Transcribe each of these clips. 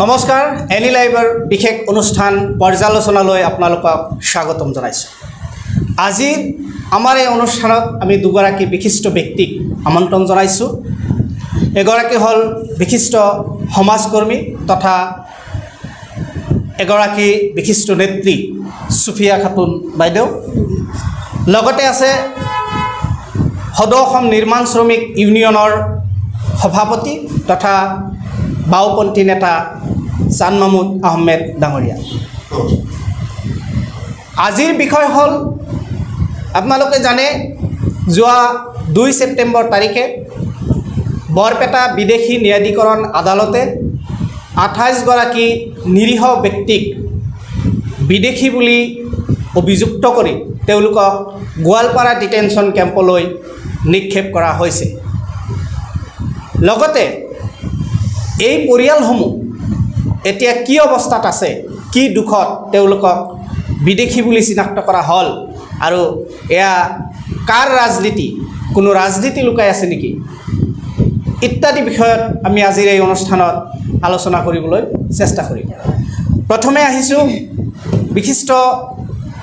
নমস্কাৰ এনি লাইভৰ বিশেষ অনুষ্ঠান পৰ্যালোচনালৈ আপোনালোকক স্বাগতম জনাইছোঁ। আজি আমাৰ এই অনুষ্ঠানত আমি দুগৰাকী বিশিষ্ট ব্যক্তিক আমন্ত্ৰণ জনাইছোঁ। এগৰাকী হ'ল বিশিষ্ট সমাজকৰ্মী তথা এগৰাকী বিশিষ্ট নেত্ৰী সুফিয়া খাতুন বাইদেউ, লগতে আছে সদৌ অসম নিৰ্মাণ শ্ৰমিক ইউনিয়নৰ সভাপতি তথা বাওপন্থী নেতা চান মাহমুদ আহমেদ ডাঙৰীয়া। আজিৰ বিষয় হ'ল আপোনালোকে জানে যোৱা 2 ছেপ্টেম্বৰ তাৰিখে বৰপেটা বিদেশী ন্যায়াধিকৰণ আদালতে 28 গৰাকী নিৰীহ ব্যক্তিক বিদেশী বুলি অভিযুক্ত কৰি তেওঁলোকক গোৱালপাৰা ডিটেনশ্যন কেম্পলৈ নিক্ষেপ কৰা হৈছে। লগতে এই পৰিয়ালসমূহ এতিয়া কি অৱস্থাত আছে, কি দুখত তেওঁলোকক বিদেশী বুলি চিনাক্ত কৰা হ'ল, আৰু এয়া কাৰ ৰাজনীতি, কোনো ৰাজনীতি লুকাই আছে নেকি ইত্যাদি বিষয়ত আমি আজিৰ এই অনুষ্ঠানত আলোচনা কৰিবলৈ চেষ্টা কৰিম। প্ৰথমে আহিছোঁ বিশিষ্ট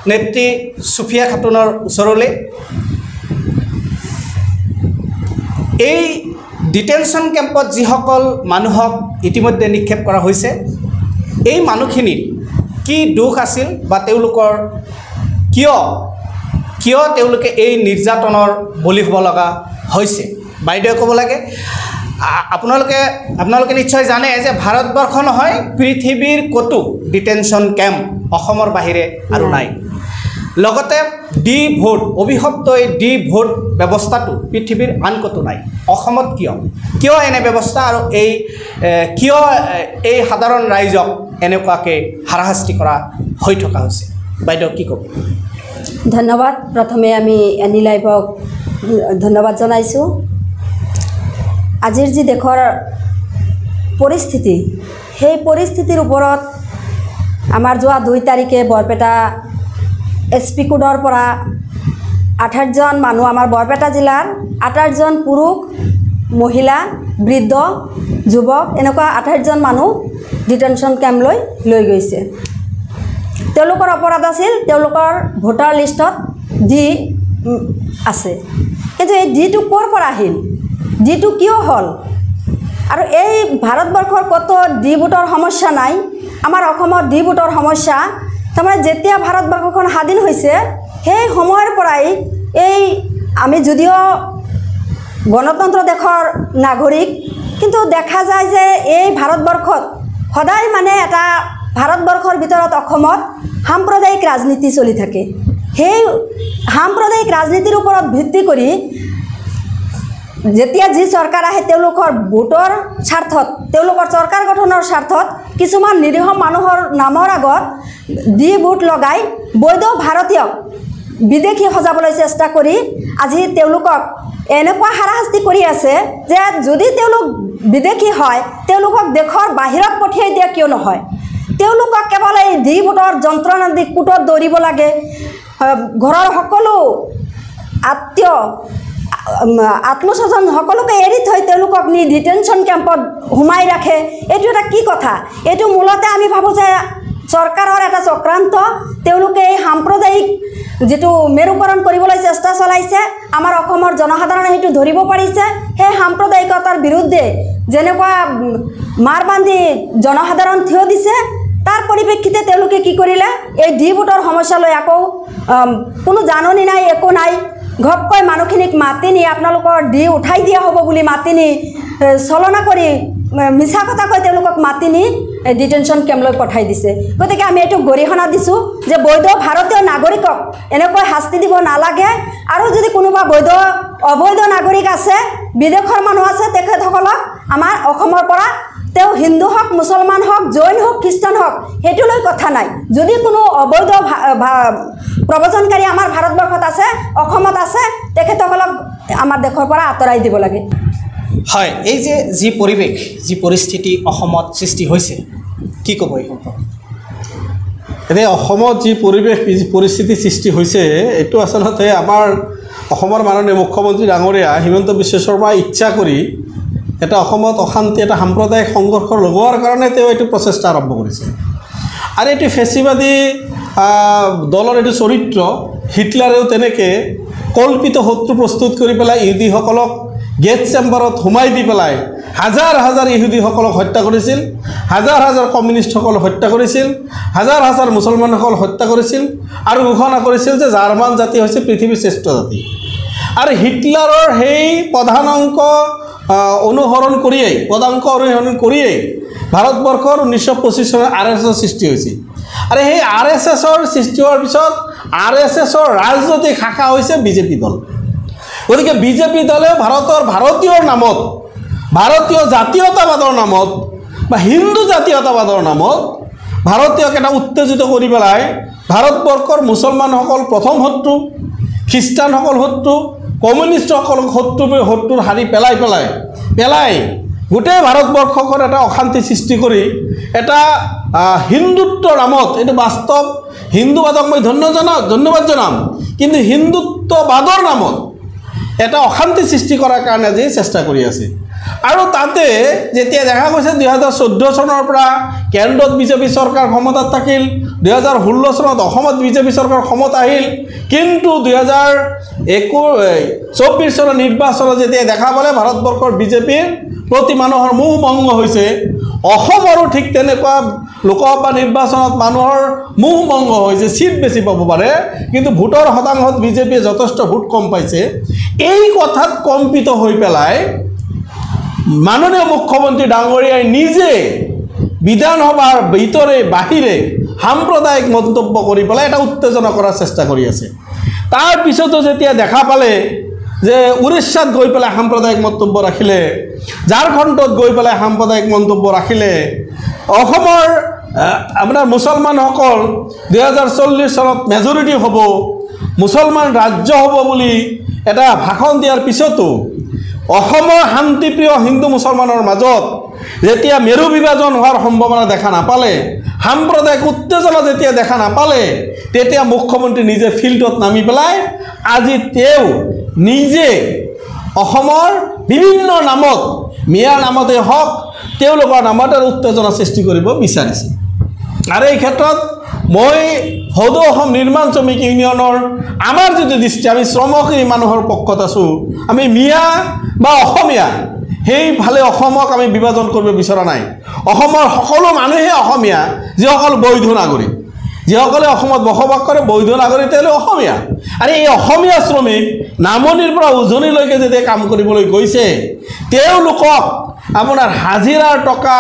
নেত্ৰী সুফিয়া খাতুনৰ ওচৰলৈ। এই ডিটেনশ্যন কেম্পত যিসকল মানুহক ইতিমধ্যে নিক্ষেপ কৰা হৈছে, এই মানুহখিনিৰ কি দুখ আছিল বা তেওঁলোকৰ কিয় তেওঁলোকে এই নিৰ্যাতনৰ বলি হ'ব লগা হৈছে, বাইদেৱে ক'ব লাগে। আপোনালোকে নিশ্চয় জানে যে ভাৰতবৰ্ষ নহয়, পৃথিৱীৰ ক'তো ডিটেনশ্যন কেম্প অসমৰ বাহিৰে আৰু নাই। লগতে ডি ভোট, অভিশপ্ত এই ডি ভোট ব্যৱস্থাটো পৃথিৱীৰ আন ক'তো নাই। অসমত কিয় এনে ব্যৱস্থা, আৰু কিয় এই সাধাৰণ ৰাইজক এনেকুৱাকৈ হাৰাশাস্তি কৰা হৈ থকা হৈছে, বাইদেউ কি ক'ব? ধন্যবাদ। প্ৰথমে আমি এনি লাইভক ধন্যবাদ জনাইছোঁ। আজিৰ যি দেশৰ পৰিস্থিতি, সেই পৰিস্থিতিৰ ওপৰত আমাৰ যোৱা 2 তাৰিখে বৰপেটা SP কোডৰ পৰা 28জন মানুহ, আমাৰ বৰপেটা জিলাৰ 28জন পুৰুষ, মহিলা, বৃদ্ধ, যুৱক, এনেকুৱা 28জন মানুহ ডিটেনশ্যন কেম্পলৈ লৈ গৈছে। তেওঁলোকৰ অপৰাধ আছিল তেওঁলোকৰ ভোটাৰ লিষ্টত ডি আছে, কিন্তু এই ডিটো ক'ৰ পৰা আহিল, ডিটো কিয় হ'ল? আৰু এই ভাৰতবৰ্ষৰ ক'তো ডি ভোটৰ সমস্যা নাই, আমাৰ অসমত ডি ভোটৰ সমস্যা। তাৰমানে যেতিয়া ভাৰতবৰ্ষখন স্বাধীন হৈছে সেই সময়ৰ পৰাই আমি যদিও গণতন্ত্ৰ দেশৰ নাগৰিক, কিন্তু দেখা যায় যে এই ভাৰতবৰ্ষত সদায় মানে এটা ভাৰতবৰ্ষৰ ভিতৰত অসমত সাম্প্ৰদায়িক ৰাজনীতি চলি থাকে। সেই সাম্প্ৰদায়িক ৰাজনীতিৰ ওপৰত ভিত্তি কৰি যেতিয়া যি চৰকাৰ আহে তেওঁলোকৰ ভোটৰ স্বাৰ্থত, তেওঁলোকৰ চৰকাৰ গঠনৰ স্বাৰ্থত কিছুমান নিৰীহ মানুহৰ নামৰ আগত ডি ভোট লগাই বৈধ ভাৰতীয়ক বিদেশী সজাবলৈ চেষ্টা কৰি আজি তেওঁলোকক এনেকুৱা হাৰাশাস্তি কৰি আছে যে যদি তেওঁলোক বিদেশী হয় তেওঁলোকক দেশৰ বাহিৰত পঠিয়াই দিয়া কিয় নহয়? তেওঁলোকক কেৱল এই ডি ভোটৰ যন্ত্ৰণা দি কোৰ্টত দৌৰিব লাগে, ঘৰৰ সকলো আত্মীয় আত্মস্বজন সকলোকে এৰি থৈ তেওঁলোকক নি ডিটেনশ্যন কেম্পত সোমাই ৰাখে। এইটো এটা কি কথা? এইটো মূলতে আমি ভাবোঁ যে চৰকাৰৰ এটা চক্ৰান্ত। তেওঁলোকে এই সাম্প্ৰদায়িক যিটো মেৰুকৰণ কৰিবলৈ চেষ্টা চলাইছে, আমাৰ অসমৰ জনসাধাৰণে সেইটো ধৰিব পাৰিছে। সেই সাম্প্ৰদায়িকতাৰ বিৰুদ্ধে যেনেকুৱা মাৰ বান্ধি জনসাধাৰণ থিয় দিছে, তাৰ পৰিপ্ৰেক্ষিতে তেওঁলোকে কি কৰিলে, এই ডি ভোটৰ সমস্যালৈ আকৌ কোনো জাননী নাই, একো নাই, ঘপকৈ মানুহখিনিক মাতি নি আপোনালোকৰ ডি উঠাই দিয়া হ'ব বুলি মাতি নি চলনা কৰি মিছা কথা কৈ তেওঁলোকক মাতি নি ডিটেনশ্যন কেম্পলৈ পঠাই দিছে। গতিকে আমি এইটো গৰিহণা দিছোঁ যে বৈধ ভাৰতীয় নাগৰিকক এনেকৈ শাস্তি দিব নালাগে। আৰু যদি কোনোবা অবৈধ নাগৰিক আছে, বিদেশৰ মানুহ আছে, তেখেতসকলক আমাৰ অসমৰ পৰা, তেওঁ হিন্দু হওক, মুছলমান হওক, জৈন হওক, খ্ৰীষ্টান হওক, সেইটোলৈ কথা নাই। যদি কোনো অবৈধ প্ৰব্ৰজনকাৰী আমাৰ ভাৰতবৰ্ষত আছে, অসমত আছে, তেখেতসকলক আমাৰ দেশৰ পৰা আঁতৰাই দিব লাগে। হয়, এই যে যি পৰিৱেশ, যি পৰিস্থিতি অসমত সৃষ্টি হৈছে, কি ক'ব এই সম্পৰ্কত? এতিয়া অসমত যি পৰিৱেশ, যি পৰিস্থিতি সৃষ্টি হৈছে, এইটো আচলতে আমাৰ অসমৰ মাননীয় মুখ্যমন্ত্ৰী ডাঙৰীয়া হিমন্ত বিশ্ব শৰ্মাই ইচ্ছা কৰি এটা অসমত অশান্তি এটা সাম্প্ৰদায়িক সংঘৰ্ষ লগোৱাৰ কাৰণে তেওঁ এইটো প্ৰচেষ্টা আৰম্ভ কৰিছে আৰু এইটো ফেচিবাদী দলৰ এইটো চৰিত্ৰ হিটলাৰেও তেনেকৈ কল্পিত শত্ৰু প্ৰস্তুত কৰি পেলাই ইহুদীসকলক গেট চেম্বাৰত সোমাই দি পেলাই হাজাৰ হাজাৰ ইহুদীসকলক হত্যা কৰিছিল হাজাৰ হাজাৰ কমিউনিষ্টসকলক হত্যা কৰিছিল হাজাৰ হাজাৰ মুছলমানসকল হত্যা কৰিছিল আৰু ঘোষণা কৰিছিল যে জাৰ্মান জাতি হৈছে পৃথিৱীৰ শ্ৰেষ্ঠ জাতি আৰু হিটলাৰৰ সেই প্ৰধানাংক অনুসৰণ কৰিয়েই ভাৰতবৰ্ষৰ 1925 চনত RSS সৃষ্টি হৈছিল আৰু সেই RSSৰ সৃষ্টি হোৱাৰ পিছত RSSৰ ৰাজনৈতিক শাখা হৈছে বিজেপি দল গতিকে বিজেপি দলে ভাৰতীয়ৰ নামত ভাৰতীয় জাতীয়তাবাদৰ নামত বা হিন্দু জাতীয়তাবাদৰ নামত ভাৰতীয়ক এটা উত্তেজিত কৰি পেলাই ভাৰতবৰ্ষৰ মুছলমানসকল প্ৰথম শত্ৰু খ্ৰীষ্টানসকল শত্ৰু কমিউনিষ্টসকলক শত্ৰুৰ হাৰি পেলাই গোটেই ভাৰতবৰ্ষখন এটা অশান্তি সৃষ্টি কৰি এটা হিন্দুত্বৰ নামত এইটো বাস্তৱ হিন্দুবাদক মই ধন্যবাদ জনাম কিন্তু হিন্দুত্ববাদৰ নামত এটা অশান্তি সৃষ্টি কৰাৰ কাৰণে আজি চেষ্টা কৰি আছে আৰু তাতে যেতিয়া দেখা গৈছে 2014 চনৰ পৰা কেন্দ্ৰত বিজেপি চৰকাৰ ক্ষমতাত থাকিল 2016 চনত অসমত বিজেপি চৰকাৰ ক্ষমতা আহিল কিন্তু 2024 চনৰ নিৰ্বাচনত যেতিয়া দেখা পালে ভাৰতবৰ্ষৰ বিজেপিৰ প্ৰতি মানুহৰ মোহ ভংগ হৈছে অসমৰো ঠিক তেনেকুৱা লোকসভা নিৰ্বাচনত মানুহৰ মোহ ভংগ হৈছে সিট বেছি পাব পাৰে কিন্তু ভোটৰ শতাংশত বিজেপিয়ে যথেষ্ট ভোট কম পাইছে এই কথাত কম্পিত হৈ পেলাই মাননীয় মুখ্যমন্ত্ৰী ডাঙৰীয়াই নিজে বিধানসভাৰ ভিতৰে বাহিৰে সাম্প্ৰদায়িক মন্তব্য কৰি পেলাই এটা উত্তেজনা কৰাৰ চেষ্টা কৰি আছে তাৰ পিছতো যেতিয়া দেখা পালে যে উৰিষ্যাত গৈ পেলাই সাম্প্ৰদায়িক মন্তব্য ৰাখিলে ঝাৰখণ্ডত গৈ পেলাই সাম্প্ৰদায়িক মন্তব্য ৰাখিলে অসমৰ আপোনাৰ মুছলমানসকল 2040 চনত মেজৰিটি হ'ব মুছলমান ৰাজ্য হ'ব বুলি এটা ভাষণ দিয়াৰ পিছতো অসমৰ শান্তিপ্ৰিয় হিন্দু মুছলমানৰ মাজত যেতিয়া মেৰু বিভাজন হোৱাৰ সম্ভাৱনা দেখা নাপালে সাম্প্ৰদায়িক উত্তেজনা যেতিয়া দেখা নাপালে তেতিয়া মুখ্যমন্ত্ৰী নিজে ফিল্ডত নামি পেলাই আজি তেওঁ নিজে অসমৰ বিভিন্ন নামত মিয়াৰ নামতে হওক তেওঁলোকৰ নামতে উত্তেজনা সৃষ্টি কৰিব বিচাৰিছে আৰু এই ক্ষেত্ৰত মই সদৌ অসম নিৰ্মাণ শ্ৰমিক ইউনিয়নৰ আমাৰ যিটো দৃষ্টি আমি শ্ৰমজীৱী মানুহৰ পক্ষত আছোঁ আমি মিয়া বা অসমীয়া সেইফালে অসমক আমি বিভাজন কৰিব বিচৰা নাই অসমৰ সকলো মানুহে অসমীয়া যিসকল বৈধ নাগৰিক যিসকলে অসমত বসবাস কৰে বৈধ নাগৰিক তেওঁলোক অসমীয়া আৰু এই অসমীয়া শ্ৰমিক নামনিৰ পৰা উজনিলৈকে যেতিয়া কাম কৰিবলৈ গৈছে তেওঁলোকক আপোনাৰ হাজিৰাৰ টকা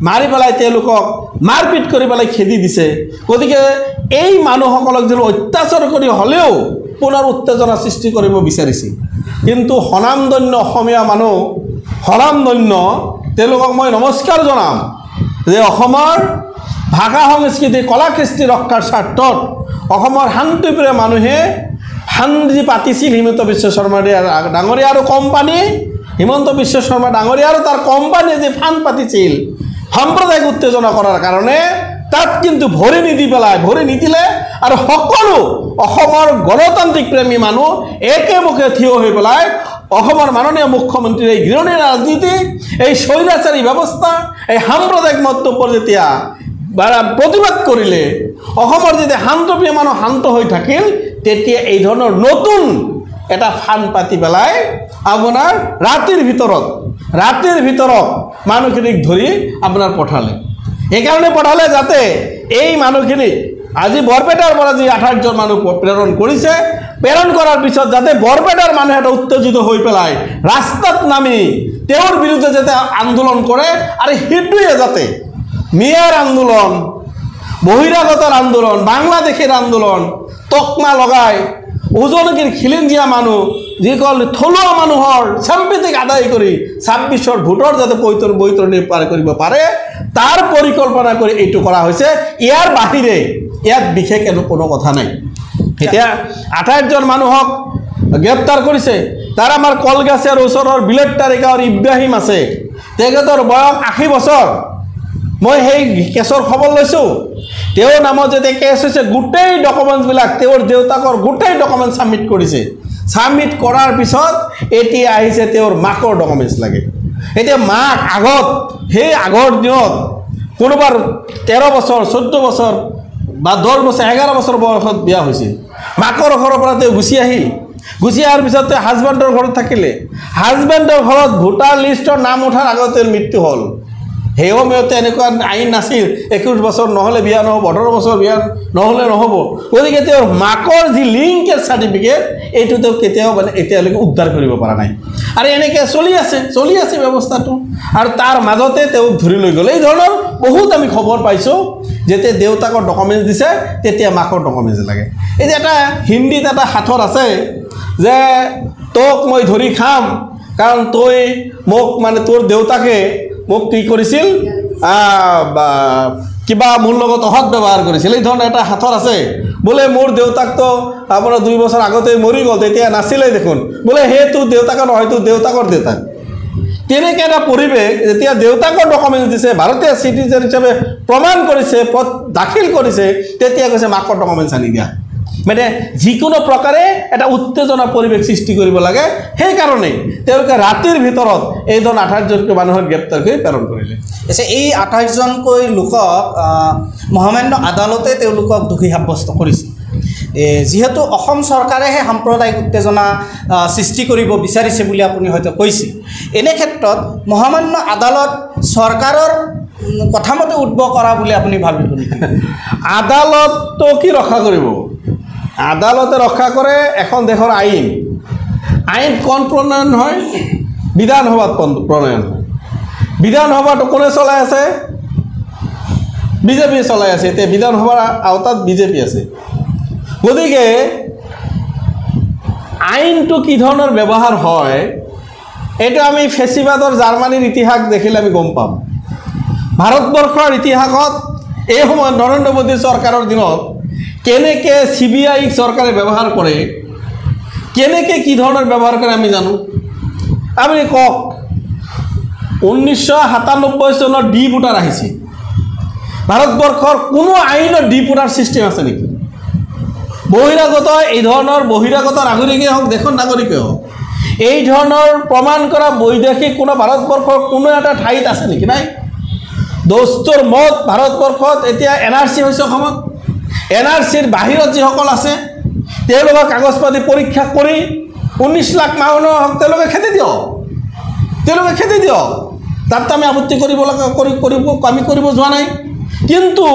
মাৰি পেলাই তেওঁলোকক মাৰপিট কৰি পেলাই খেদি দিছে গতিকে এই মানুহসকলক যদি অত্যাচাৰ কৰি হ'লেও পুনৰ উত্তেজনা সৃষ্টি কৰিব বিচাৰিছে কিন্তু সনামধন্য অসমীয়া মানুহ সনামধন্য তেওঁলোকক মই নমস্কাৰ জনাম যে অসমৰ ভাষা সংস্কৃতি কলা কৃষ্টি ৰক্ষাৰ স্বাৰ্থত অসমৰ শান্তিপ্ৰিয় মানুহে শান্তি পাতিছিল হিমন্ত বিশ্ব শৰ্মা ডাঙৰীয়া আৰু কোম্পানী হিমন্ত বিশ্ব শৰ্মা ডাঙৰীয়া আৰু তাৰ কোম্পানীয়ে যে ফাণ্ড পাতিছিল সাম্প্ৰদায়িক উত্তেজনা কৰাৰ কাৰণে তাত কিন্তু ভৰি নিদিলে আৰু সকলো অসমৰ গণতান্ত্ৰিক প্ৰেমী মানুহ একেমুখে থিয় হৈ পেলাই অসমৰ মাননীয় মুখ্যমন্ত্ৰীৰ এই ঘৃণনীয় ৰাজনীতি এই স্বৈৰাচাৰী ব্যৱস্থা এই সাম্প্ৰদায়িক মন্তব্যৰ যেতিয়া প্ৰতিবাদ কৰিলে অসমৰ যেতিয়া শান্তপ্ৰিয় মানুহ শান্ত হৈ থাকিল তেতিয়া এই ধৰণৰ নতুন এটা ফাণ্ড পাতি পেলাই আপোনাৰ ৰাতিৰ ভিতৰত মানুহখিনিক ধৰি আপোনাৰ পঠালে সেইকাৰণে পঠালে যাতে এই মানুহখিনি আজি বৰপেটাৰ পৰা যি 28 জন মানুহ প্ৰেৰণ কৰিছে প্ৰেৰণ কৰাৰ পিছত যাতে বৰপেটাৰ মানুহ এটা উত্তেজিত হৈ পেলাই ৰাস্তাত নামি তেওঁৰ বিৰুদ্ধে যাতে আন্দোলন কৰে আৰু সেইটোৱে যাতে মিয়াৰ আন্দোলন বহিৰাগতৰ আন্দোলন বাংলাদেশেৰ আন্দোলন তকমা লগাই উজনগিৰ খিলিঞ্জিয়া মানুষ যিসকল থলুৱা মানুহৰ সম্পত্তিক আদায় কৰি 26ৰ ভোটৰ যাতে বৈতৰণি পাৰ কৰিব পাৰে তাৰ পৰিকল্পনা কৰি এইটো কৰা হৈছে ইয়াৰ বাহিৰে ইয়াত বিশেষ কোনো কথা নাই এতিয়া 28 জন মানুহক গ্ৰেপ্তাৰ কৰিছে তাৰ আমাৰ কলগাছিয়াৰ ওচৰৰ বিলেট তাৰিকাৰ ইব্ৰাহিম আছে তেখেতৰ বয়স 80 বছৰ মই সেই কেছৰ খবৰ লৈছোঁ তেওঁৰ নামত যে কেছ হৈছে গোটেই ডকুমেণ্টছবিলাক তেওঁৰ দেউতাকৰ গোটেই ডকুমেণ্ট ছাবমিট কৰিছে ছাবমিট কৰাৰ পিছত এতিয়া আহিছে তেওঁৰ মাকৰ ডকুমেণ্টছ লাগে এতিয়া মাক আগত সেই আগৰ দিনত কোনোবাৰ 13 বছৰ 14 বছৰ বা 10 বছৰ 11 বছৰ বয়সত বিয়া হৈছিল মাকৰ ঘৰৰ পৰা তেওঁ গুচি আহিল গুচি অহাৰ পিছত তেওঁ হাজবেণ্ডৰ ঘৰত থাকিলে হাজবেণ্ডৰ ঘৰত ভোটাৰ লিষ্টৰ নাম উঠাৰ আগত তেওঁৰ মৃত্যু হ'ল সেই সময়তে এনেকুৱা আইন নাছিল 21 বছৰ নহ'লে বিয়া নহ'ব 18 বছৰ বিয়া নহ'লে নহ'ব গতিকে তেওঁৰ মাকৰ যি লিংকেজ চাৰ্টিফিকেট এইটো তেওঁ কেতিয়াও মানে এতিয়ালৈকে উদ্ধাৰ কৰিব পৰা নাই আৰু এনেকৈ চলি আছে ব্যৱস্থাটো আৰু তাৰ মাজতে তেওঁ ধৰি লৈ গ'ল এই ধৰণৰ বহুত আমি খবৰ পাইছোঁ যেতিয়া দেউতাকৰ ডকুমেণ্টছ দিছে তেতিয়া মাকৰ ডকুমেণ্টছ লাগে এই যে এটা হিন্দীত এটা সাঁথৰ আছে যে তোক মই ধৰি খাম কাৰণ তই মোক মানে তোৰ দেউতাকে মোক কি কৰিছিল কিবা মোৰ লগত অসৎ ব্যৱহাৰ কৰিছিল এই ধৰণৰ এটা সাঁথৰ আছে বোলে মোৰ দেউতাকতো আপোনাৰ 2 বছৰ আগতে মৰি গ'ল তেতিয়া নাছিলেই দেখোন বোলে সেই তোৰ দেউতাকৰ নহয় তোৰ দেউতাকৰ দেউতাক তেনেকৈ এটা পৰিৱেশ যেতিয়া দেউতাকৰ ডকুমেণ্টছ দিছে ভাৰতীয় চিটিজেন হিচাপে প্ৰমাণ কৰিছে পদ দাখিল কৰিছে তেতিয়া কৈছে মাকৰ ডকুমেণ্টছ আনি দিয়া মানে যিকোনো প্ৰকাৰে এটা উত্তেজনা পৰিৱেশ সৃষ্টি কৰিব লাগে সেইকাৰণে তেওঁলোকে ৰাতিৰ ভিতৰত এইজন 28জনকৈ মানুহক গ্ৰেপ্তাৰ কৰি প্ৰেৰণ কৰিলে এই 28জনকৈ লোকক মহামান্য আদালতে তেওঁলোকক দোষী সাব্যস্ত কৰিছে যিহেতু অসম চৰকাৰেহে সাম্প্ৰদায়িক উত্তেজনা সৃষ্টি কৰিব বিচাৰিছে বুলি আপুনি হয়তো কৈছে এনে ক্ষেত্ৰত মহামান্য আদালত চৰকাৰৰ কথামতে উদ্ভৱ কৰা বুলি আপুনি ভাবিব নেকি আদালতটো কি ৰক্ষা কৰিব আদালতে ৰক্ষা কৰে এখন দেশৰ আইন কোন প্ৰণয়ন হয় বিধানসভাত প্ৰণয়ন হয় বিধানসভাটো কোনে চলাই আছে বিজেপি চলাই আছে এতিয়া বিধানসভাৰ আওতাত বিজেপি আছে গতিকে আইনটো কি ধৰণৰ ব্যৱহাৰ হয় এইটো আমি ফেচিবাদৰ জাৰ্মানীৰ ইতিহাস দেখিলে আমি গম পাম ভাৰতবৰ্ষৰ ইতিহাসত এই সময়ত নৰেন্দ্ৰ মোদী চৰকাৰৰ দিনত কেনেকৈ CBI চৰকাৰে ব্যৱহাৰ কৰে কেনেকৈ কি ধৰণৰ ব্যৱহাৰ কৰে আমি জানো আপুনি কওক 1997 চনত ডি ভোটাৰ আহিছিল ভাৰতবৰ্ষৰ কোনো আইনত ডি ভোটাৰ ছিষ্টেম আছে নেকি বহিৰাগত এই ধৰণৰ বহিৰাগত নাগৰিকেই হওক দেশৰ নাগৰিকেই হওক এই ধৰণৰ প্ৰমাণ কৰা বৈদেশিক কোনো ভাৰতবৰ্ষৰ কোনো এটা ঠাইত আছে নেকি নাই দস্তুৰ মত ভাৰতবৰ্ষত এতিয়া NRC হৈছে অসমত NRCৰ বাহিৰত যিসকল আছে তেওঁলোকৰ কাগজ পাতি পৰীক্ষা কৰি 19 লাখ মানুহক তেওঁলোকে খেদি দিয়ক তাত আমি আপত্তি কৰিব যোৱা নাই কিন্তু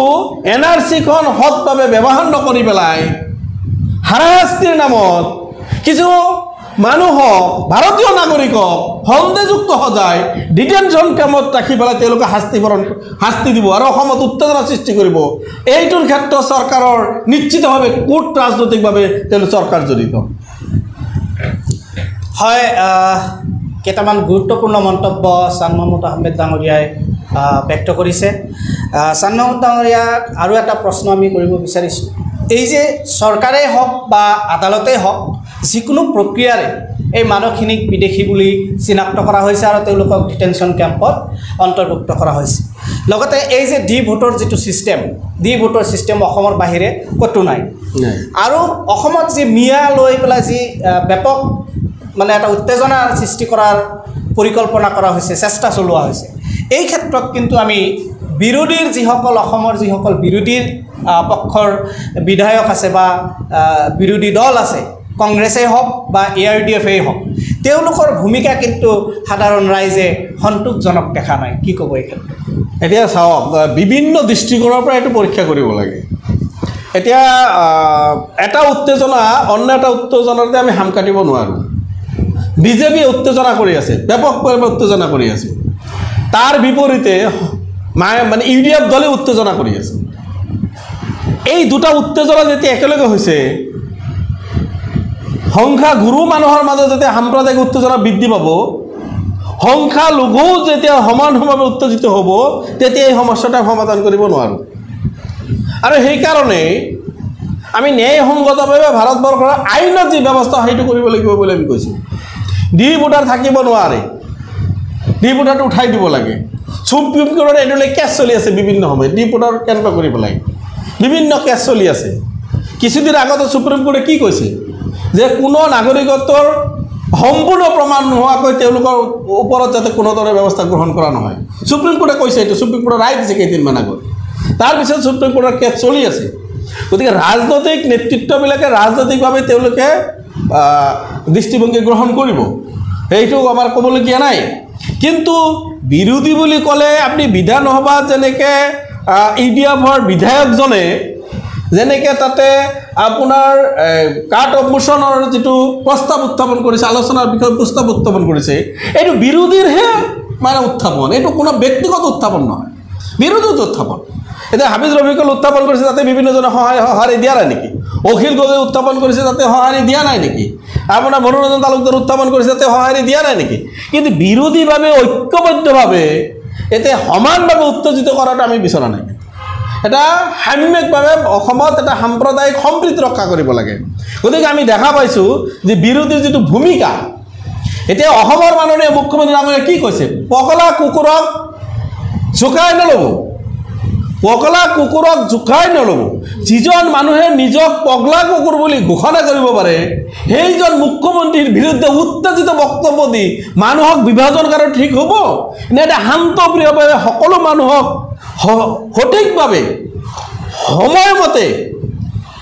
NRCখন সৎভাৱে ব্যৱহাৰ নকৰি পেলাই হাৰাশাস্তিৰ নামত কিছু মানুহক ভাৰতীয় নাগৰিকক সন্দেহযুক্ত সজাই ডিটেনশ্যন কেম্পত ৰাখি পেলাই তেওঁলোকে শাস্তি দিব আৰু অসমত উত্তেজনা সৃষ্টি কৰিব এইটোৰ ক্ষেত্ৰত চৰকাৰৰ নিশ্চিতভাৱে কূট ৰাজনৈতিকভাৱে তেওঁলোক চৰকাৰ জড়িত হয় কেইটামান গুৰুত্বপূৰ্ণ মন্তব্য চান মহম্মদ আহমেদ ডাঙৰীয়াই ব্যক্ত কৰিছে চান মহম্মদ ডাঙৰীয়াক আৰু এটা প্ৰশ্ন আমি কৰিব বিচাৰিছোঁ এই যে চৰকাৰেই হওক বা আদালতেই হওক যিকোনো প্ৰক্ৰিয়াৰে এই মানুহখিনিক বিদেশী বুলি চিনাক্ত কৰা হৈছে আৰু তেওঁলোকক ডিটেনশ্যন কেম্পত অন্তৰ্ভুক্ত কৰা হৈছে লগতে এই যে ডি ভোটৰ যিটো ছিষ্টেম ডি ভোটৰ ছিষ্টেম অসমৰ বাহিৰে ক'তো নাই আৰু অসমত যি মিয়া লৈ পেলাই যি ব্যাপক মানে এটা উত্তেজনাৰ সৃষ্টি কৰাৰ পৰিকল্পনা কৰা হৈছে চেষ্টা চলোৱা হৈছে এই ক্ষেত্ৰত কিন্তু আমি বিৰোধীৰ যিসকল অসমৰ যিসকল বিৰোধীৰ পক্ষৰ বিধায়ক আছে বা বিৰোধী দল আছে কংগ্ৰেছেই হওক বা ARDFই হওক তেওঁলোকৰ ভূমিকা কিন্তু সাধাৰণ ৰাইজে সন্তোষজনক দেখা নাই কি ক'ব এই ক্ষেত্ৰত এতিয়া চাওক বিভিন্ন দৃষ্টিকোণৰ পৰা এইটো পৰীক্ষা কৰিব লাগে এতিয়া এটা উত্তেজনা অন্য এটা উত্তেজনাতে আমি হাম কাটিব নোৱাৰোঁ বিজেপিয়ে উত্তেজনা কৰি আছে ব্যাপক পৰিমাণে উত্তেজনা কৰি আছে তাৰ বিপৰীতে মানে UDF দলে উত্তেজনা কৰি আছে এই দুটা উত্তেজনা যেতিয়া একেলগে হৈছে সংখ্যাগুৰু মানুহৰ মাজত যেতিয়া সাম্প্ৰদায়িক উত্তেজনা বৃদ্ধি পাব সংখ্যালঘু যেতিয়া সমানভাৱে উত্তেজিত হ'ব তেতিয়া এই সমস্যাটা সমাধান কৰিব নোৱাৰোঁ আৰু সেইকাৰণে আমি ন্যায়সংগতভাৱে ভাৰতবৰ্ষৰ আইনত যি ব্যৱস্থা সেইটো কৰিব লাগিব বুলি আমি কৈছোঁ ডি ভোটাৰ থাকিব নোৱাৰে ডি ভোটাৰটো উঠাই দিব লাগে সুপ্ৰিম কোৰ্টত এইটোলৈ কেছ চলি আছে বিভিন্ন সময়ত ডি ভোটাৰ কেনেকুৱা কৰিব লাগে বিভিন্ন কেছ চলি আছে কিছুদিন আগতে সুপ্ৰিম কোৰ্টে কি কৈছে যে কোনো নাগৰিকত্বৰ সম্পূৰ্ণ প্ৰমাণ নোহোৱাকৈ তেওঁলোকৰ ওপৰত যাতে কোনো ধৰণৰ ব্যৱস্থা গ্ৰহণ কৰা নহয়। সুপ্ৰিম কোৰ্টে কৈছে, এইটো সুপ্ৰিম কোৰ্টৰ ৰায় দিছে কেইদিনমান আগত। তাৰপিছত সুপ্ৰিম কোৰ্টৰ কেছ চলি আছে। গতিকে ৰাজনৈতিক নেতৃত্ববিলাকে ৰাজনৈতিকভাৱে তেওঁলোকে দৃষ্টিভংগী গ্ৰহণ কৰিব, সেইটো আমাৰ ক'বলগীয়া নাই। কিন্তু বিৰোধী বুলি ক'লে আপুনি বিধানসভাত যেনেকৈ ইউডিএফৰ বিধায়কজনে যেনেকৈ তাতে আপোনাৰ কাৰ্ড অফ মোশ্যনৰ যিটো প্ৰস্তাৱ উত্থাপন কৰিছে, আলোচনাৰ বিষয়ে প্ৰস্তাৱ উত্থাপন কৰিছে, এইটো বিৰোধীৰহে মানে উত্থাপন, এইটো কোনো ব্যক্তিগত উত্থাপন নহয়, বিৰোধীৰ উত্থাপন। এতিয়া হাফিজ ৰফিকুল উত্থাপন কৰিছে, তাতে বিভিন্নজনে সঁহাৰি দিয়া নাই নেকি? অখিল গগৈ উত্থাপন কৰিছে, তাতে সঁহাৰি দিয়া নাই নেকি? আপোনাৰ মনোৰঞ্জন তালুকদাৰ উত্থাপন কৰিছে, তাতে সঁহাৰি দিয়া নাই নেকি? কিন্তু বিৰোধীভাৱে ঐক্যবদ্ধভাৱে এতিয়া সমানভাৱে উত্তেজিত কৰাটো আমি বিচৰা নাই। এটা সাম্যিকভাৱে অসমত এটা সাম্প্ৰদায়িক সম্প্ৰীতি ৰক্ষা কৰিব লাগে। গতিকে আমি দেখা পাইছোঁ যে বিৰোধীৰ যিটো ভূমিকা, এতিয়া অসমৰ মাননীয় মুখ্যমন্ত্ৰী ডাঙৰীয়াই কি কৈছে? পগলা কুকুৰক জোকাই নল'ব, পগলা কুকুৰক জোকাই নল'ব। যিজন মানুহে নিজক পগলা কুকুৰ বুলি ঘোষণা কৰিব পাৰে, সেইজন মুখ্যমন্ত্ৰীৰ বিৰুদ্ধে উত্তেজিত বক্তব্য দি মানুহক বিভাজন কৰাটো ঠিক হ'ব নে? এটা শান্তপ্ৰিয়ভাৱে সকলো মানুহক সঠিকভাৱে সময়মতে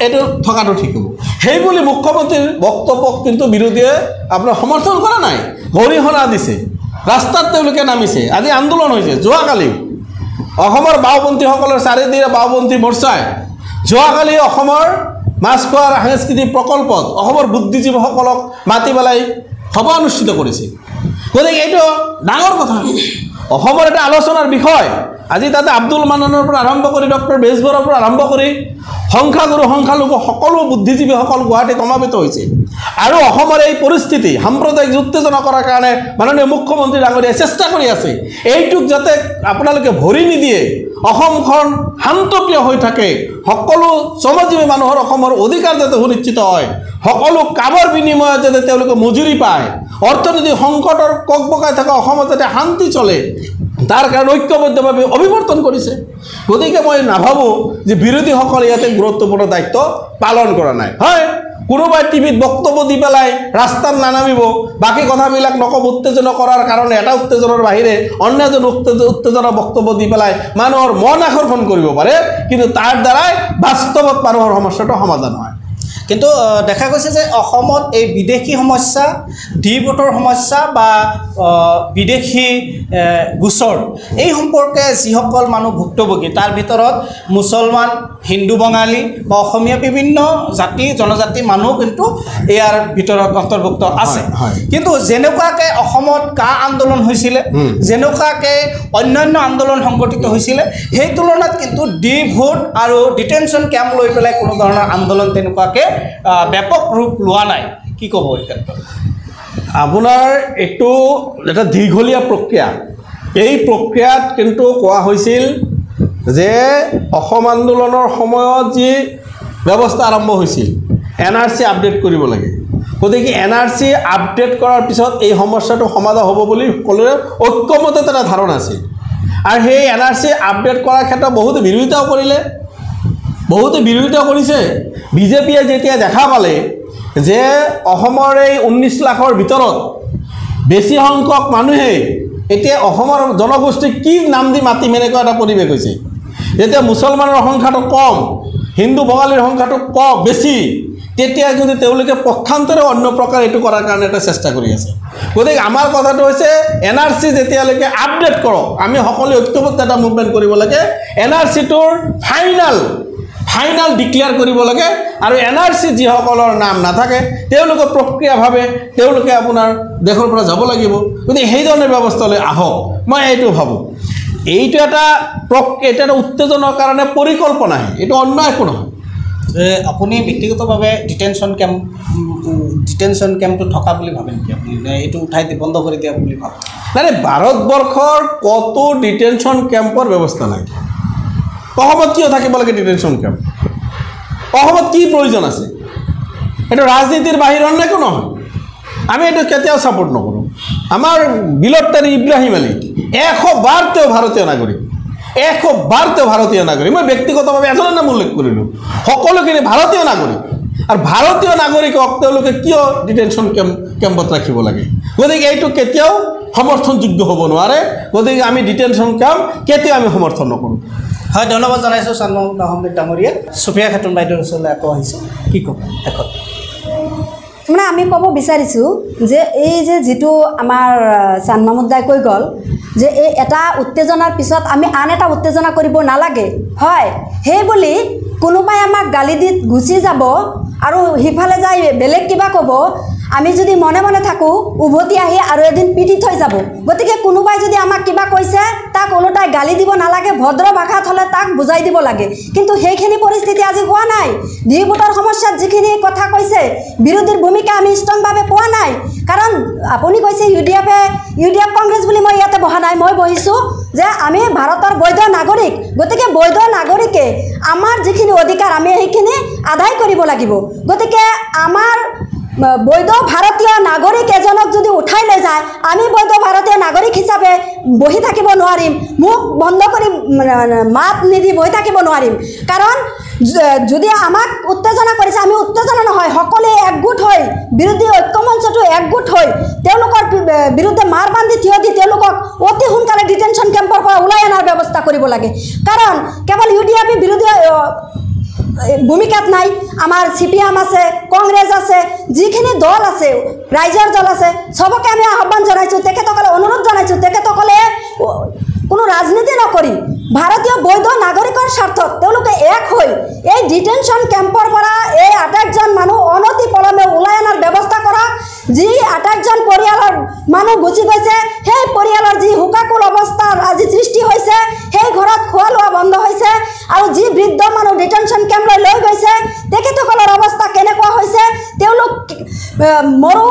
এইটো থকাটো ঠিক হ'ব, সেই বুলি মুখ্যমন্ত্ৰীৰ বক্তব্যক কিন্তু বিৰোধীয়ে আপোনাৰ সমৰ্থন কৰা নাই, গৰিহণা দিছে, ৰাস্তাত তেওঁলোকে নামিছে। আজি আন্দোলন হৈছে। যোৱাকালি অসমৰ বাওঁপন্থীসকলৰ চাৰিদিনীয়া বাওঁপন্থী মৰ্চাই যোৱাকালি অসমৰ মাছখোৱাৰ সাংস্কৃতিক প্ৰকল্পত অসমৰ বুদ্ধিজীৱীসকলক মাতি পেলাই সভা অনুষ্ঠিত কৰিছে। গতিকে এইটো ডাঙৰ কথা, অসমৰ এটা আলোচনাৰ বিষয়। আজি তাতে আব্দুল মান্নানৰ পৰা আৰম্ভ কৰি ডক্টৰ বেজবৰুৱাৰ পৰা আৰম্ভ কৰি সংখ্যাগুৰু সংখ্যালঘু সকলো বুদ্ধিজীৱীসকল গুৱাহাটীত সমাবেত হৈছে। আৰু অসমৰ এই পৰিস্থিতি সাম্প্ৰদায়িক উত্তেজনা কৰাৰ কাৰণে মাননীয় মুখ্যমন্ত্ৰী ডাঙৰীয়াই চেষ্টা কৰি আছে। এইটোক যাতে আপোনালোকে ভৰি নিদিয়ে, অসমখন শান্তপ্ৰিয় হৈ থাকে, সকলো শ্ৰমজীৱী মানুহৰ অসমৰ অধিকাৰ যাতে সুনিশ্চিত হয়, সকলো কামৰ বিনিময়ত যাতে তেওঁলোকে মজুৰি পায়, অৰ্থনৈতিক সংকটৰ ককবকাই থকা অসমত যাতে শান্তি চলে, তাৰ কাৰণে ঐক্যবদ্ধভাৱে অভিৱৰ্তন কৰিছে। গতিকে মই নাভাবোঁ যে বিৰোধীসকলে ইয়াতে গুৰুত্বপূৰ্ণ দায়িত্ব পালন কৰা নাই। হয়, কোনোবাই টিভিত বক্তব্য দি পেলাই ৰাস্তাত নানামিব, বাকী কথাবিলাক নক'ব, উত্তেজনা কৰাৰ কাৰণে এটা উত্তেজনাৰ বাহিৰে অন্য এজন উত্তেজনা বক্তব্য দি পেলাই মানুহৰ মন আকৰ্ষণ কৰিব পাৰে, কিন্তু তাৰ দ্বাৰাই বাস্তৱত মানুহৰ সমস্যাটো সমাধান হয়। কিন্তু দেখা গৈছে যে অসমত এই বিদেশী সমস্যা, ডি ভোটৰ সমস্যা বা বিদেশী গোচৰ, এই সম্পৰ্কে যিসকল মানুহ ভুক্তভোগী, তাৰ ভিতৰত মুছলমান, হিন্দু, বঙালী বা অসমীয়া বিভিন্ন জাতি জনজাতি মানুহ কিন্তু ইয়াৰ ভিতৰত অন্তৰ্ভুক্ত আছে। কিন্তু যেনেকুৱাকৈ অসমত কা আন্দোলন হৈছিলে, যেনেকুৱাকৈ অন্যান্য আন্দোলন সংগঠিত হৈছিলে, সেই তুলনাত কিন্তু ডি ভোট আৰু ডিটেনশ্যন কেম্প লৈ পেলাই কোনো ধৰণৰ আন্দোলন তেনেকুৱাকৈ ব্যাপক ৰূপ লোৱা নাই। কি ক'ব এই ক্ষেত্ৰত? আপোনাৰ এইটো এটা দীঘলীয়া প্ৰক্ৰিয়া। এই প্ৰক্ৰিয়াত কিন্তু কোৱা হৈছিল যে অসম আন্দোলনৰ সময়ত যি ব্যৱস্থা আৰম্ভ হৈছিল, NRC আপডেট কৰিব লাগে। গতিকে NRC আপডেট কৰাৰ পিছত এই সমস্যাটো সমাধান হ'ব বুলি সকলোৰে ঐক্যমত এটা ধাৰণা আছিল। আৰু সেই NRC আপডেট কৰাৰ ক্ষেত্ৰত বহুতে বিৰোধিতাও কৰিলে, বহুতে বিৰোধিতা কৰিছে। বিজেপিয়ে যেতিয়া দেখা পালে যে অসমৰ এই 19 লাখৰ ভিতৰত বেছি সংখ্যক মানুহে এতিয়া অসমৰ জনগোষ্ঠীক কি নাম দি মাতিম, এনেকুৱা এটা পৰিৱেশ হৈছে। যেতিয়া মুছলমানৰ সংখ্যাটো কম, হিন্দু বঙালীৰ সংখ্যাটো বেছি, তেতিয়া কিন্তু তেওঁলোকে পক্ষান্তৰে অন্য প্ৰকাৰ এইটো কৰাৰ কাৰণে এটা চেষ্টা কৰি আছে। গতিকে আমাৰ কথাটো হৈছে NRC যেতিয়ালৈকে আপডেট কৰক, আমি সকলোৱে ঐক্যবদ্ধ এটা মুভমেণ্ট কৰিব লাগে। NRCটোৰ ফাইনাল ডিক্লেয়াৰ কৰিব লাগে, আৰু NRC যিসকলৰ নাম নাথাকে তেওঁলোকে প্ৰক্ৰিয়াভাৱে তেওঁলোকে আপোনাৰ দেশৰ পৰা যাব লাগিব। গতিকে সেইধৰণৰ ব্যৱস্থালৈ আহক, মই এইটো ভাবোঁ। এইটো এটা উত্তেজনাৰ কাৰণে পৰিকল্পনাহে, এইটো অন্য একো নহয়। আপুনি ব্যক্তিগতভাৱে ডিটেনশ্যন কেম্পটো থকা বুলি ভাবে নেকি? আপুনি এইটো উঠাই বন্ধ কৰি দিয়া বুলি ভাবে? নাই, ভাৰতবৰ্ষৰ ক'তো ডিটেনশ্যন কেম্পৰ ব্যৱস্থা নাই। অসমত কিয় থাকিব লাগে ডিটেনশ্যন কেম্প? অসমত কি প্ৰয়োজন আছে? এইটো ৰাজনীতিৰ বাহিৰৰ একো নহয়। আমি এইটো কেতিয়াও ছাপোৰ্ট নকৰোঁ। আমাৰ বিলত্তাৰী ইব্ৰাহিম আলী 100 বাৰ তেওঁ ভাৰতীয় নাগৰিক, 100 বাৰ তেওঁ ভাৰতীয় নাগৰিক। মই ব্যক্তিগতভাৱে এজনৰ নাম উল্লেখ কৰিলোঁ, সকলোখিনি ভাৰতীয় নাগৰিক। আৰু ভাৰতীয় নাগৰিকক তেওঁলোকে কিয় ডিটেনশ্যন কেম্পত ৰাখিব লাগে গতিকে এইটো কেতিয়াও সমৰ্থনযোগ্য হ'ব নোৱাৰে গতিকে আমি ডিটেনশ্যন কেম্প কেতিয়াও আমি সমৰ্থন নকৰোঁ হয় ধন্যবাদ জনাইছোঁ চানমাহমুদ আহমেদ ডাঙৰীয়া সুপ্ৰিয়া খাতুন বাইদেউৰ ওচৰলৈ আকৌ আহিছোঁ কি ক'ব শেষত মানে আমি ক'ব বিচাৰিছোঁ যে এই যে যিটো আমাৰ চানমাহমুদ দাই কৈ গ'ল যে এই এটা উত্তেজনাৰ পিছত আমি আন এটা উত্তেজনা কৰিব নালাগে হয় সেই বুলি কোনোবাই আমাক গালি দি গুচি যাব আৰু সিফালে যাই বেলেগ কিবা ক'ব আমি যদি মনে মনে থাকোঁ উভতি আহি আৰু এদিন পিটি থৈ যাব গতিকে কোনোবাই যদি আমাক কিবা কৈছে তাক ওলোটাই গালি দিব নালাগে ভদ্ৰ ভাষাত হ'লে তাক বুজাই দিব লাগে কিন্তু সেইখিনি পৰিস্থিতি আজি হোৱা নাই ডি ভোটৰ সমস্যাত যিখিনি কথা কৈছে বিৰোধীৰ ভূমিকা আমি ষ্ট্ৰংভাৱে পোৱা নাই কাৰণ আপুনি কৈছে ইউডিএফ কংগ্ৰেছ বুলি মই ইয়াতে বহা নাই মই বহিছোঁ যে আমি ভাৰতৰ বৈধ নাগৰিক গতিকে বৈধ নাগৰিকে আমাৰ যিখিনি অধিকাৰ আমি সেইখিনি আদায় কৰিব লাগিব গতিকে আমাৰ বৈধ ভাৰতীয় নাগৰিক এজনক যদি উঠাই লৈ যায় আমি বৈধ ভাৰতীয় নাগৰিক হিচাপে বহি থাকিব নোৱাৰিম মুখ বন্ধ কৰি মাত নিদি বহি থাকিব নোৱাৰিম কাৰণ যদি আমাক উত্তেজনা কৰিছে আমি উত্তেজনা নহয় সকলোৱে একগোট হৈ বিৰোধী ঐক্যমঞ্চটো একগোট হৈ তেওঁলোকৰ বিৰুদ্ধে মাৰ বান্ধি থিয় দি তেওঁলোকক অতি সোনকালে ডিটেনশ্যন কেম্পৰ পৰা ওলাই অনাৰ ব্যৱস্থা কৰিব লাগে কাৰণ কেৱল ইউডিএফ বিৰোধী ভূমিকাত নাই আমাৰ CPM আছে কংগ্ৰেছ আছে যিখিনি দল আছে ৰাইজৰ দল আছে সবকে আমি আহ্বান জনাইছোঁ তেখেতসকলে অনুৰোধ জনাইছোঁ তেখেতসকলে কোনো ৰাজনীতি নকৰি ভাৰতীয় বৈধ নাগৰিকৰ স্বাৰ্থত তেওঁলোকে এক হৈ এই ডিটেনশ্যন কেম্পৰ পৰা এই 28জন মানুহ অনতি পলমে ওলাই অনাৰ ব্যৱস্থা কৰক যি 28জন পৰিয়ালৰ মানুহ গুচি গৈছে সেই পৰিয়ালৰ যি হুকাকুল অৱস্থা আজি সৃষ্টি হৈছে সেই ঘৰত খোৱা লোৱা বন্ধ হৈছে আৰু যি বৃদ্ধ মানুহ ডিটেনশ্যন কেম্পলৈ লৈ গৈছে তেখেতসকলৰ অৱস্থা কেনেকুৱা হৈছে তেওঁলোক মৰু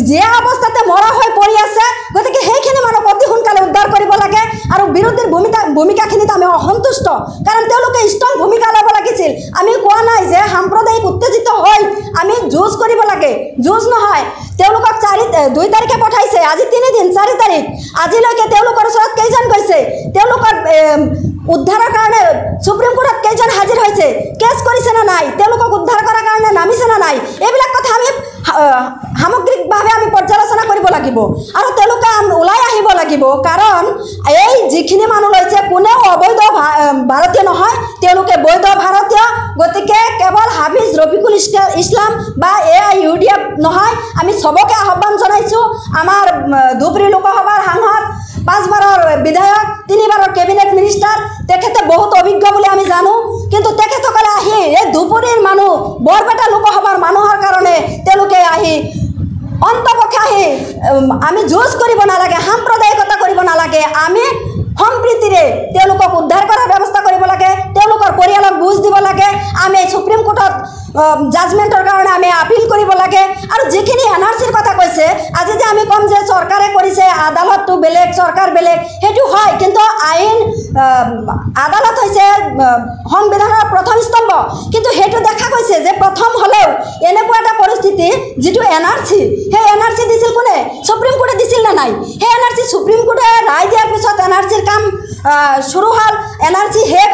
জীয়া অৱস্থাতে মৰা হৈ পৰি আছে গতিকে সেইখিনি মানুহ অতি সোনকালে উদ্ধাৰ কৰিব লাগে আৰু বিৰোধীৰ ভূমিকাখিনিত আমি অসন্তুষ্ট কাৰণ তেওঁলোকে ষ্ট্ৰং ভূমিকা ল'ব লাগিছিল আমি কোৱা নাই যে সাম্প্ৰদায়িক উত্তেজিত হৈ আমি যুঁজ কৰিব লাগে যুঁজ নহয় তেওঁলোকক 2 তাৰিখে পঠাইছে আজি 3 দিন 4 তাৰিখ আজিলৈকে তেওঁলোকৰ ওচৰত কেইজন গৈছে তেওঁলোকৰ উদ্ধাৰৰ কাৰণে সুপ্ৰিম কোৰ্টত কেইজন হাজিৰ হৈছে কেছ কৰিছে না নাই তেওঁলোকক উদ্ধাৰ কৰাৰ কাৰণে নামিছে না নাই এইবিলাক কথা আমি সামগ্ৰিকভাৱে আমি পৰ্যালোচনা কৰিব লাগিব আৰু তেওঁলোকে ওলাই আহিব লাগিব কাৰণ এই যিখিনি মানুহ লৈছে কোনেও অবৈধ ভাৰতীয় নহয় তেওঁলোকে বৈধ ভাৰতীয় গতিকে কেৱল হাফিজ ৰফিকুল ইছলাম বা UDF নহয় আমি সবকে আহ্বান জনাইছোঁ আমাৰ ধুবুৰী লোকসভাৰ সাংসদ 5 বাৰৰ বিধায়ক 3 বাৰৰ কেবিনেট মিনিষ্টাৰ তেখেতে বহুত অভিজ্ঞ বুলি আমি জানো কিন্তু তেখেতসকলে আহি এই ধুবুৰীৰ মানুহ বৰপেটা লোকসভাৰ মানুহৰ কাৰণে তেওঁলোকে আহি অন্তপক্ষে আহি আমি যুঁজ কৰিব নালাগে সাম্প্ৰদায়িকতা কৰিব নালাগে আমি সম্প্ৰীতিৰে তেওঁলোকক উদ্ধাৰ কৰাৰ ব্যৱস্থা কৰিব লাগে তেওঁলোকৰ পৰিয়ালক বুজ দিব লাগে আমি সুপ্ৰিম কোৰ্টত জাজমেণ্টৰ কাৰণে আমি আপিল কৰিব লাগে আৰু যিখিনি NRCৰ কথা কৈছে আজি যে আমি কম যে চৰকাৰে কৰিছে আদালতটো বেলেগ চৰকাৰ বেলেগ সেইটো হয় কিন্তু আইন আদালত হৈছে সংবিধানৰ প্ৰথম স্তম্ভ কিন্তু সেইটো দেখা গৈছে যে প্ৰথম হ'লেও এনেকুৱা এটা পৰিস্থিতি যিটো NRC সেই NRC দিছিল কোনে সুপ্ৰিম কোৰ্টে দিছিল না নাই সেই NRC সুপ্ৰিম কোৰ্টে ৰায় দিয়াৰ পিছত NRCৰ কাম শুৰু হল NRC শেষ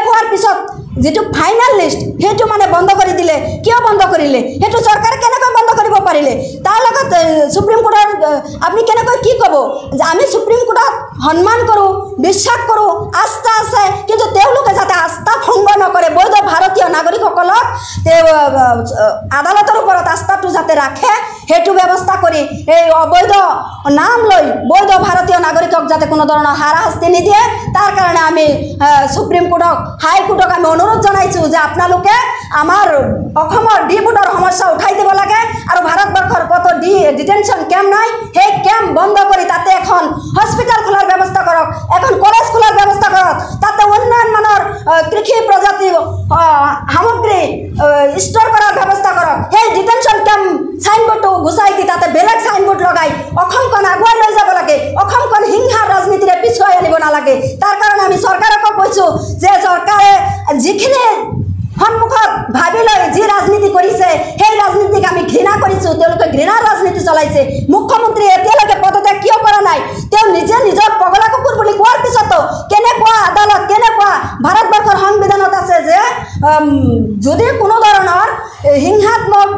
হোৱাৰ পিছত যেটো ফাইনাল লিষ্ট সেইটো মানে বন্ধ কৰি দিলে কিয় বন্ধ কৰিলে সেইটো চৰকাৰে কেনেকৈ বন্ধ কৰিব পাৰিলে তাৰ লগত সুপ্ৰিম কোৰ্টৰ আপুনি কেনেকৈ কি ক'ব যে আমি সুপ্ৰিম কোৰ্টক সন্মান কৰোঁ বিশ্বাস কৰোঁ আস্থা আছে কিন্তু তেওঁলোকে যাতে আস্থা ভংগ নকৰে বৈধ ভাৰতীয় নাগৰিকসকলক আদালতৰ ওপৰত আস্থাটো যাতে ৰাখে সেইটো ব্যৱস্থা কৰি এই অবৈধ নাম লৈ বৈধ ভাৰতীয় নাগৰিকক যাতে কোনো ধৰণৰ হাৰাশাস্তি নিদিয়ে তাৰ কাৰণে আমি সুপ্ৰিম কোৰ্টক হাই কোৰ্টক আমি অনুৰোধ জনাইছোঁ যে আপোনালোকে আমাৰ অসমৰ ডি ভোটৰ সমস্যা উঠাই দিব লাগে আৰু ভাৰতবৰ্ষৰ কত ডিটেনশ্যন কেম্প নাই সেই কেম্প বন্ধ কৰি তাতে এখন হস্পিটেল খোলাৰ ব্যৱস্থা কৰক এখন কলেজ খোলাৰ ব্যৱস্থা কৰক তাতে উন্নয়ন মানৰ কৃষি প্ৰজাতি সামগ্ৰী ষ্ট'ৰ কৰাৰ ব্যৱস্থা কৰক সেই ডিটেনশ্যন কেম্প সাইনবোৰ্ডটো গুচাই দি তাতে বেলেগ সাইনবোৰ্ড লগাই অসমখন আগুৱাই লৈ যাব লাগে অসমখন হিংসাৰ ৰাজনীতিৰে পিছুৱাই আনিব নালাগে তাৰ কাৰণে আমি চৰকাৰকো কৈছোঁ যে চৰকাৰে যিখিনি সন্মুখত ভাবি লৈ যি ৰাজনীতি কৰিছে সেই ৰাজনীতিক আমি ঘৃণা কৰিছোঁ তেওঁলোকে ঘৃণাৰ ৰাজনীতি চলাইছে মুখ্যমন্ত্ৰী এতিয়ালৈকে পদত্যাগ কিয় কৰা নাই তেওঁ নিজে নিজৰ পগলা কুকুৰ বুলি কোৱাৰ পিছতো কেনেকুৱা আদালত কেনেকুৱা ভাৰতবৰ্ষৰ সংবিধানত আছে যে যদি কোনো ধৰণৰ হিংসাত্মক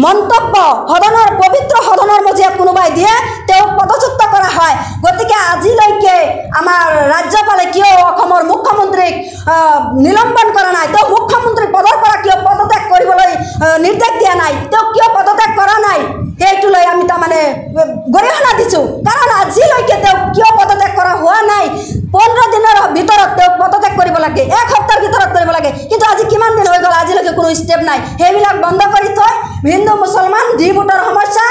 মন্তব্য সদনৰ পবিত্ৰ সদনৰ মজিয়াত কোনোবাই দিয়ে তেওঁক পদচ্যুত কৰা হয়। গতিকে আজিলৈকে আমাৰ ৰাজ্যপালে কিয় অসমৰ মুখ্যমন্ত্ৰীক নিলম্বন কৰা নাই, তেওঁ মুখ্যমন্ত্ৰী পদৰ পৰা কিয় পদত্যাগ কৰিবলৈ নিৰ্দেশ দিয়া নাই, তেওঁ কিয় পদত্যাগ কৰা নাই, সেইটো লৈ আমি তাৰমানে গৰিহণা দিছোঁ। কাৰণ আজিলৈকে তেওঁক কিয় পদত্যাগ কৰা হোৱা নাই, 15 দিনৰ ভিতৰত তেওঁক পদত্যাগ কৰিব লাগে, 1 সপ্তাহৰ ভিতৰত কৰিব লাগে। কিন্তু আজি কিমান দিন হৈ গ'ল, আজিলৈকে কোনো ষ্টেপ নাই। সেইবিলাক বন্ধ কৰি থৈ হিন্দু মুছলমান ডি ভোটৰ সমস্যা,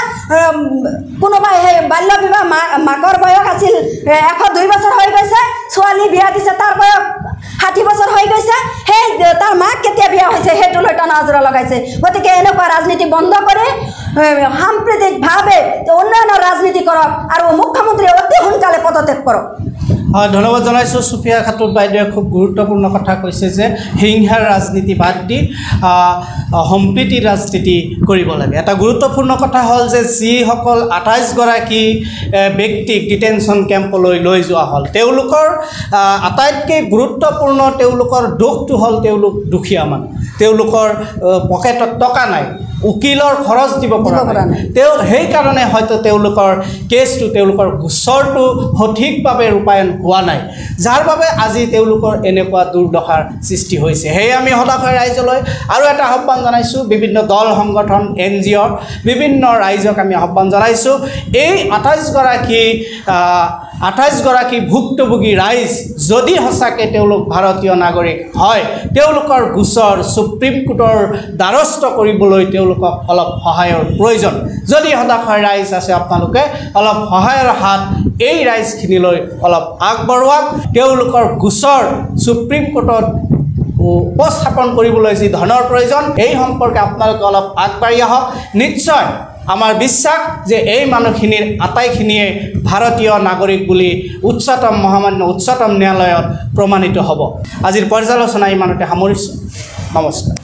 কোনোবাই সেই বাল্য বিবাহ, মাকৰ বয়স আছিল 102 বছৰ হৈ গৈছে, ছোৱালী বিয়া দিছে তাৰ বয়স 60 বছৰ হৈ গৈছে, সেই তাৰ মাক কেতিয়া বিয়া হৈছে সেইটো লৈ টানা আজোৰা লগাইছে। গতিকে এনেকুৱা ৰাজনীতি বন্ধ কৰি সাম্প্ৰতিকভাৱে উন্নয়নৰ ৰাজনীতি কৰক আৰু মুখ্যমন্ত্ৰী অতি সোনকালে পদত্যাগ কৰক। হয়, ধন্যবাদ জনাইছোঁ। সুফিয়া খাতুন বাইদেৱে খুব গুৰুত্বপূৰ্ণ কথা কৈছে যে হিংসাৰ ৰাজনীতি বাদ দি সম্প্ৰীতিৰ ৰাজনীতি কৰিব লাগে। এটা গুৰুত্বপূৰ্ণ কথা হ'ল যে যিসকল 28 গৰাকী ব্যক্তিক ডিটেনশ্যন কেম্পলৈ লৈ যোৱা হ'ল, তেওঁলোকৰ আটাইতকৈ গুৰুত্বপূৰ্ণ তেওঁলোকৰ দোষটো হ'ল তেওঁলোক দুখীয়া মানুহ, তেওঁলোকৰ পকেটত টকা নাই, উকিলৰ খৰচ দিব পৰা নাই। সেইকাৰণে হয়তো তেওঁলোকৰ কেছটো, তেওঁলোকৰ গোচৰটো সঠিকভাৱে ৰূপায়ণ হোৱা নাই, যাৰ বাবে আজি তেওঁলোকৰ এনেকুৱা দুৰ্দশাৰ সৃষ্টি হৈছে। সেয়ে আমি সদায় ৰাইজলৈ আৰু এটা আহ্বান জনাইছোঁ, বিভিন্ন দল সংগঠন NGO বিভিন্ন ৰাইজক আমি আহ্বান জনাইছোঁ, এই 28 গৰাকী ভুক্তভোগী ৰাইজ যদি সঁচাকৈ তেওঁলোক ভাৰতীয় নাগৰিক হয়, তেওঁলোকৰ গোচৰ সুপ্ৰিম কোৰ্টৰ দ্বাৰস্থ কৰিবলৈ তেওঁলোকক অলপ সহায়ৰ প্ৰয়োজন। যদি সদায় ৰাইজ আছে, আপোনালোকে অলপ সহায়ৰ হাত এই ৰাইজখিনিলৈ অলপ আগবঢ়োৱাক। তেওঁলোকৰ গোচৰ সুপ্ৰিম কোৰ্টত উপস্থাপন কৰিবলৈ যি ধনৰ প্ৰয়োজন, এই সম্পৰ্কে আপোনালোকে অলপ আগবাঢ়ি আহক। নিশ্চয় আমাৰ বিশ্বাস যে এই মানুহখিনিৰ আটাইখিনিয়ে ভাৰতীয় নাগৰিক বুলি উচ্চতম মহামান্য উচ্চতম ন্যায়ালয়ত প্ৰমাণিত হ'ব। আজিৰ পৰ্যালোচনা ইমানতে সামৰিছোঁ। নমস্কাৰ।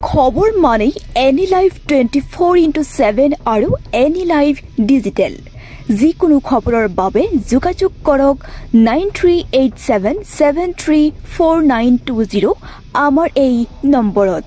খবৰ মানে এনি লাইভ 24/7 আৰু এনি লাইভ ডিজিটেল। যিকোনো খবৰৰ বাবে যোগাযোগ কৰক 9387734920 আমাৰ এই নম্বৰত।